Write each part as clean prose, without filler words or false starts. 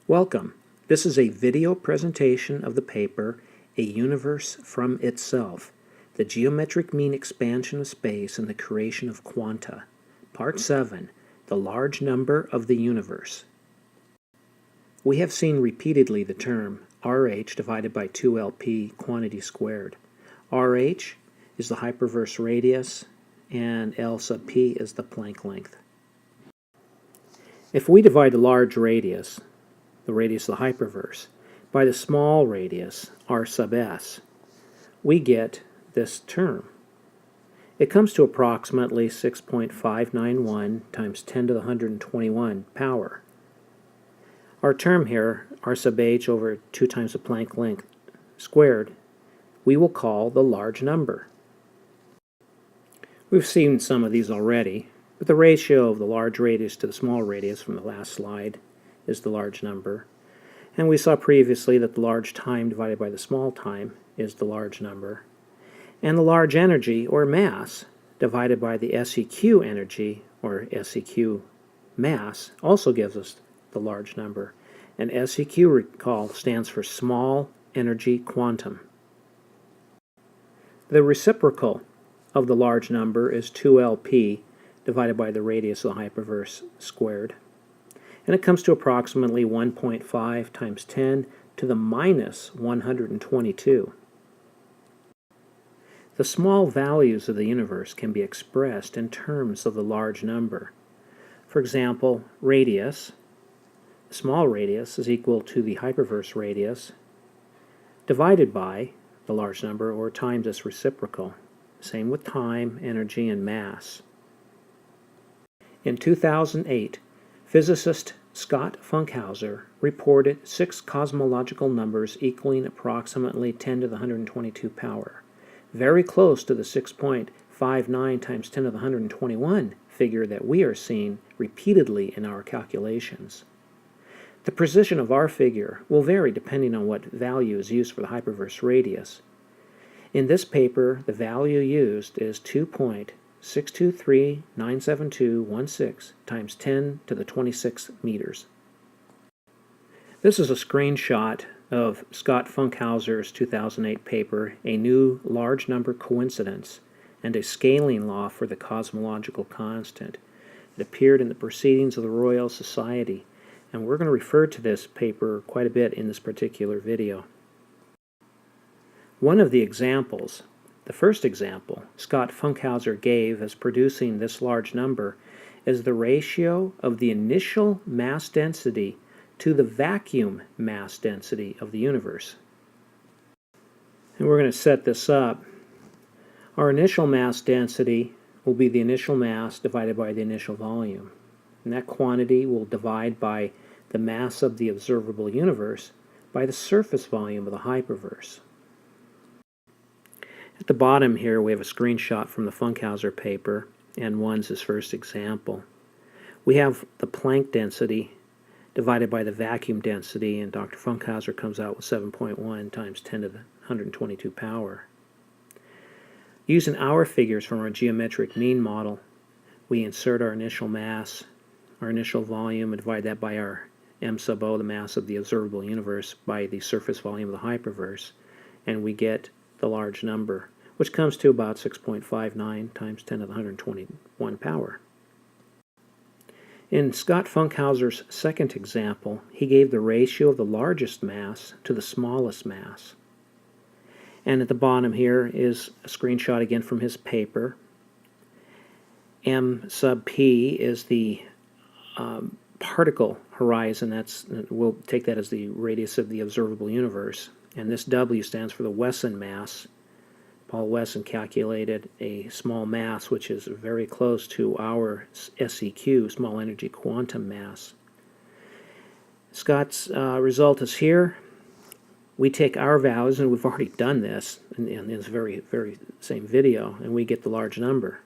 Welcome. This is a video presentation of the paper, A Universe from Itself, the Geometric Mean Expansion of Space and the Creation of Quanta. Part 7, The Large Number of the Universe. We have seen repeatedly the term RH divided by 2LP quantity squared. RH is the hyperverse radius, and L sub p is the Planck length. If we divide the large radius, the radius of the hyperverse, by the small radius, r sub s, we get this term. It comes to approximately 6.591 times 10 to the 121 power. Our term here, r sub h over 2 times the Planck length squared, we will call the large number. We've seen some of these already, but the ratio of the large radius to the small radius from the last slide is the large number. And we saw previously that the large time divided by the small time is the large number. And the large energy, or mass, divided by the SEQ energy, or SEQ mass, also gives us the large number. And SEQ, recall, stands for small energy quantum. The reciprocal of the large number is 2LP divided by the radius of the hyperverse squared. And it comes to approximately 1.5 times 10 to the minus 122. The small values of the universe can be expressed in terms of the large number. For example, radius, small radius, is equal to the hyperverse radius divided by the large number, or times its reciprocal. Same with time, energy, and mass. In 2008, physicist Scott Funkhouser reported 6 cosmological numbers equaling approximately 10 to the 122 power, very close to the 6.59 times 10 to the 121 figure that we are seeing repeatedly in our calculations. The precision of our figure will vary depending on what value is used for the hyperverse radius. In this paper, the value used is 2.62397216 times 10 to the 26 meters. This is a screenshot of Scott Funkhouser's 2008 paper, A New Large Number Coincidence and a Scaling Law for the Cosmological Constant. It appeared in the Proceedings of the Royal Society, and we're going to refer to this paper quite a bit in this particular video. One of the examples, the first example, Scott Funkhouser gave as producing this large number is the ratio of the initial mass density to the vacuum mass density of the universe. And we're going to set this up. Our initial mass density will be the initial mass divided by the initial volume. And that quantity will divide by the mass of the observable universe by the surface volume of the hyperverse. At the bottom here we have a screenshot from the Funkhouser paper, and one's his first example. We have the Planck density divided by the vacuum density, and Dr. Funkhouser comes out with 7.1 times 10 to the 122 power. Using our figures from our geometric mean model, we insert our initial mass, our initial volume, and divide that by our m sub o, the mass of the observable universe, by the surface volume of the hyperverse, and we get the large number, which comes to about 6.59 times 10 to the 121 power. In Scott Funkhouser's second example, he gave the ratio of the largest mass to the smallest mass. And at the bottom here is a screenshot again from his paper. M sub p is the particle horizon. We'll take that as the radius of the observable universe. And this W stands for the Wesson mass. Paul Wesson calculated a small mass which is very close to our SEQ, small energy quantum mass. Scott's result is here. We take our values, and we've already done this in this very same video, and we get the large number.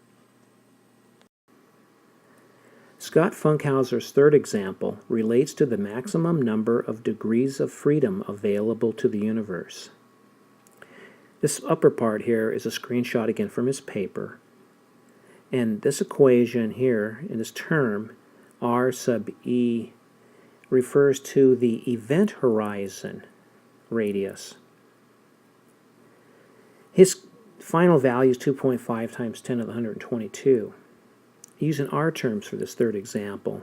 Scott Funkhouser's third example relates to the maximum number of degrees of freedom available to the universe. This upper part here is a screenshot again from his paper, and this equation here in this term, r sub e refers to the event horizon radius. His final value is 2.5 times 10 to the 122. Using our terms for this third example,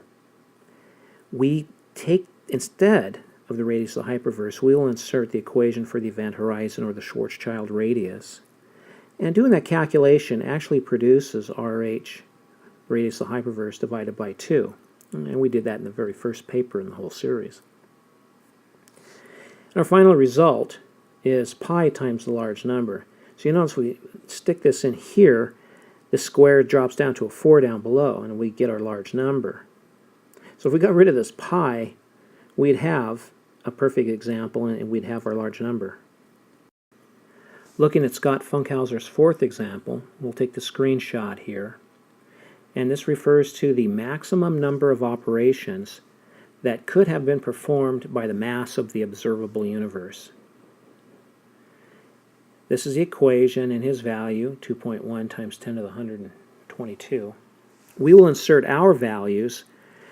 we take, instead of the radius of the hyperverse, we will insert the equation for the event horizon, or the Schwarzschild radius. And doing that calculation actually produces RH, radius of the hyperverse, divided by 2. And we did that in the very first paper in the whole series. And our final result is pi times the large number. So you notice we stick this in here, the square drops down to a 4 down below, and we get our large number. So if we got rid of this pi, we'd have a perfect example, and we'd have our large number. Looking at Scott Funkhouser's fourth example, we'll take the screenshot here, and this refers to the maximum number of operations that could have been performed by the mass of the observable universe. This is the equation, and his value, 2.1 times 10 to the 122. We will insert our values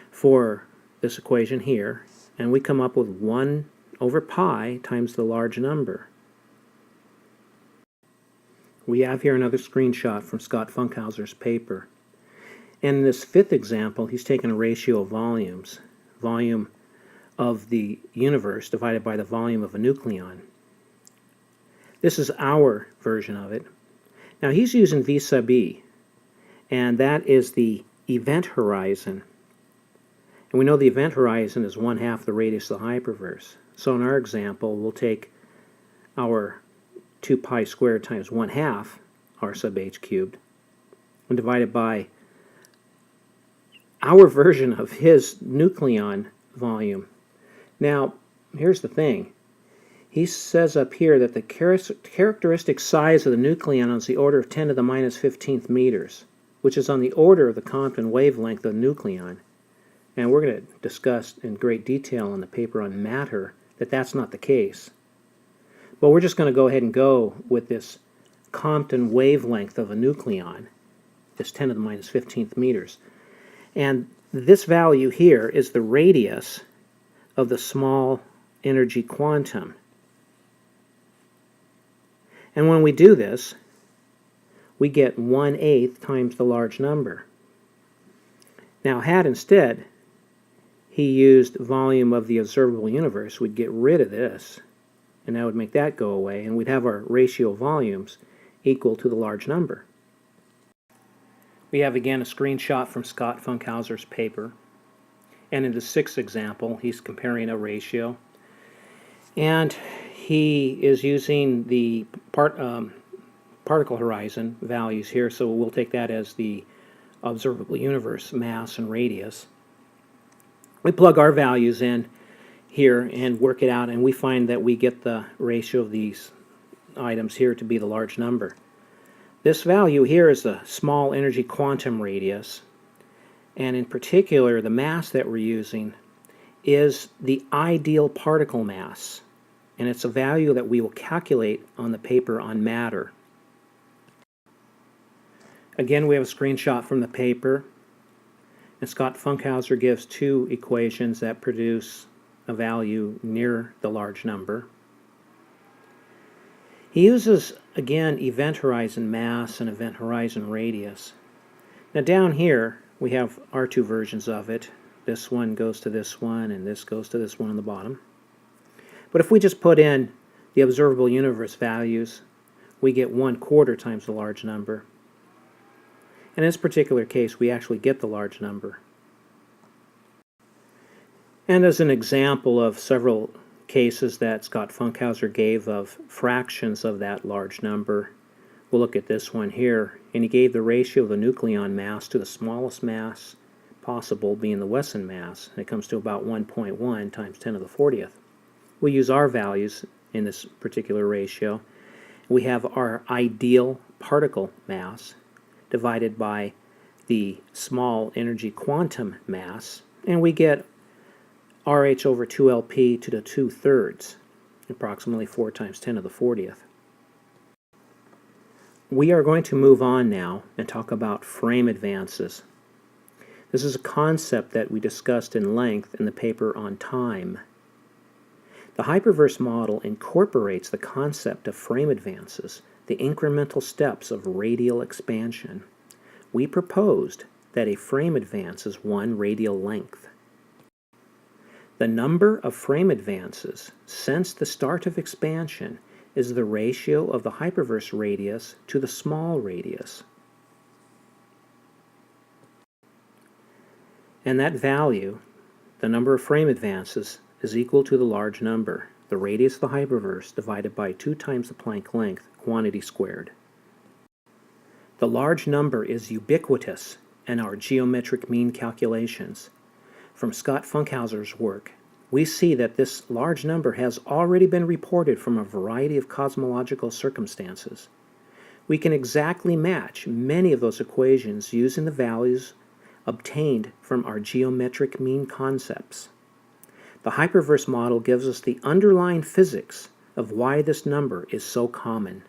for this equation here, and we come up with 1 over pi times the large number. We have here another screenshot from Scott Funkhouser's paper. In this fifth example, he's taken a ratio of volumes. Volume of the universe divided by the volume of a nucleon. This is our version of it. Now he's using V sub e, and that is the event horizon. And we know the event horizon is 1/2 the radius of the hyperverse. So in our example, we'll take our 2 pi squared times 1/2 r sub h cubed and divide it by our version of his nucleon volume. Now, here's the thing. He says up here that the characteristic size of the nucleon is the order of 10 to the minus 15th meters, which is on the order of the Compton wavelength of the nucleon. And we're going to discuss in great detail in the paper on matter that that's not the case. But we're just going to go ahead and go with this Compton wavelength of a nucleon, this 10 to the minus 15th meters. And this value here is the radius of the small energy quantum. And when we do this, we get 1/8 times the large number. Now, had instead he used volume of the observable universe, we'd get rid of this, and that would make that go away, and we'd have our ratio of volumes equal to the large number. We have again a screenshot from Scott Funkhouser's paper, and in the sixth example he's comparing a ratio, and he is using the particle horizon values here, so we'll take that as the observable universe mass and radius. We plug our values in here and work it out, and we find that we get the ratio of these items here to be the large number. This value here is the small energy quantum radius, and in particular the mass that we're using is the ideal particle mass, and it's a value that we will calculate on the paper on matter. Again, we have a screenshot from the paper, and Scott Funkhouser gives 2 equations that produce a value near the large number. He uses, again, event horizon mass and event horizon radius. Now down here we have our 2 versions of it. This one goes to this one, and this goes to this one on the bottom. But if we just put in the observable universe values, we get 1/4 times the large number. In this particular case, we actually get the large number. And as an example of several cases that Scott Funkhouser gave of fractions of that large number, we'll look at this one here, and he gave the ratio of the nucleon mass to the smallest mass possible, being the Wesson mass, and it comes to about 1.1 times 10 to the 40th. We use our values in this particular ratio. We have our ideal particle mass divided by the small energy quantum mass, and we get RH over 2LP to the 2/3, approximately 4 times 10 to the 40th. We are going to move on now and talk about frame advances. This is a concept that we discussed in length in the paper on time. The hyperverse model incorporates the concept of frame advances, the incremental steps of radial expansion. We proposed that a frame advance is one radial length. The number of frame advances since the start of expansion is the ratio of the hyperverse radius to the small radius. And that value, the number of frame advances, is equal to the large number, the radius of the hyperverse, divided by 2 times the Planck length, quantity squared. The large number is ubiquitous in our geometric mean calculations. From Scott Funkhouser's work, we see that this large number has already been reported from a variety of cosmological circumstances. We can exactly match many of those equations using the values obtained from our geometric mean concepts. The hyperverse model gives us the underlying physics of why this number is so common.